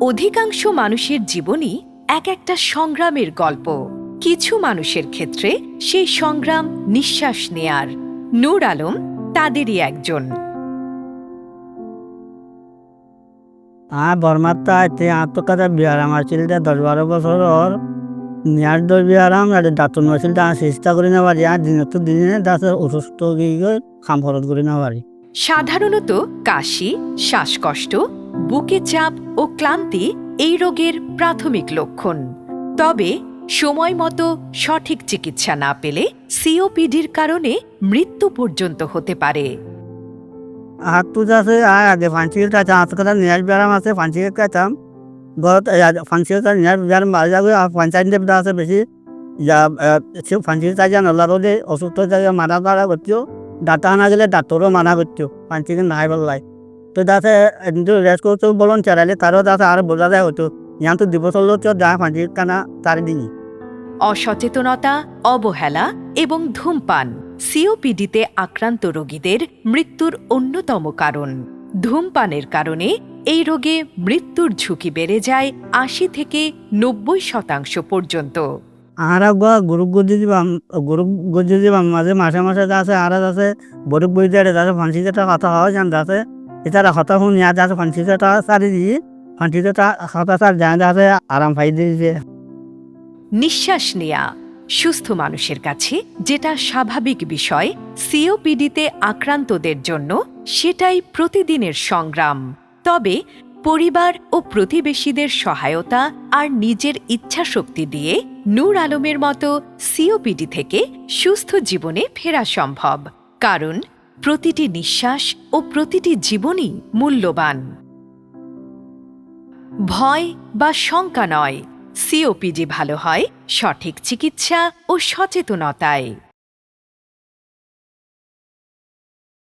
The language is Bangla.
অধিকাংশ মানুষের জীবনই এক একটা সংগ্রামের গল্প। কিছু মানুষের ক্ষেত্রে সেই সংগ্রাম নিঃশ্বাস নেয়ার। নূর আলম তাদেরই একজন। বর্মাত্তা আত্মকথা বিয়ারাম আসছিল 10-12 বছর নিয়ার দই বিয়ারাম দাঁতন আসছিল চেষ্টা করি না পারি আর দিন তো দিনে দাঁতের অসুস্থ গিয়ে খাম খরচ করি না পারি। সাধারণত কাশি, শ্বাসকষ্ট, বুকে চাপ ও ক্লান্তি এই রোগের প্রাথমিক লক্ষণ। তবে সময় মতো সঠিক চিকিৎসা না পেলে সিওপিডির কারণে মৃত্যু পর্যন্ত হতে পারে। হাত পুজো আছে আগে ফান্সিকের কাছে আত্মকথা নিয়ার বিয়ারাম আছে ফান্সিকের কাছাম গত ফান্সিকের নিয়ার বিয়ারাম বাড়ি যাবে আর পঞ্চায়েত দেবতা আছে বেশি যা ফান্সিকের কাজে নলারোদে অসুস্থ জায়গায় মানা করা করতেও ডাক্তার আনা গেলে ডাক্তারও মানা করতেও ফান্সিকে নাই বললাই তো দাসে রেস্ট করতে বলুন চালালে তারও দাসে আর বোঝা যায় হতো ইয়ান তো 2 বছর লোক যা ফান্সিকের কানা তার দিনই। অসচেতনতা, অবহেলা এবং ধূমপান সিওপিডিতে আক্রান্ত রোগীদের মৃত্যুর অন্যতম কারণ। ধূমপানের কারণে এই রোগে মৃত্যুর ঝুঁকি বেড়ে যায় 80 থেকে 90% পর্যন্ত। আর গ্রুপ গজি দিবাম মাঝে মাসে মাসে আছে আর আছে বরুক বই দিয়ে যাতে ফান্সিকেটা কথা হয় জান যাতে এটা কথা শুনি আর যাতে ফান্সিকেটা সারি দিয়ে ফান্সিকেটা কথা সার যায় যাতে আরাম পাই দিয়েছে। নিঃশ্বাস নেয়া সুস্থ মানুষের কাছে যেটা স্বাভাবিক বিষয়, সিওপিডিতে আক্রান্তদের জন্য সেটাই প্রতিদিনের সংগ্রাম। তবে পরিবার ও প্রতিবেশীদের সহায়তা আর নিজের ইচ্ছাশক্তি দিয়ে নূর আলমের মতো সিওপিডি থেকে সুস্থ জীবনে ফেরা সম্ভব। কারণ প্রতিটি নিঃশ্বাস ও প্রতিটি জীবনই মূল্যবান। ভয় বা শঙ্কা নয়, সিওপিডি ভালো হয় সঠিক চিকিৎসা ও সচেতনতায়।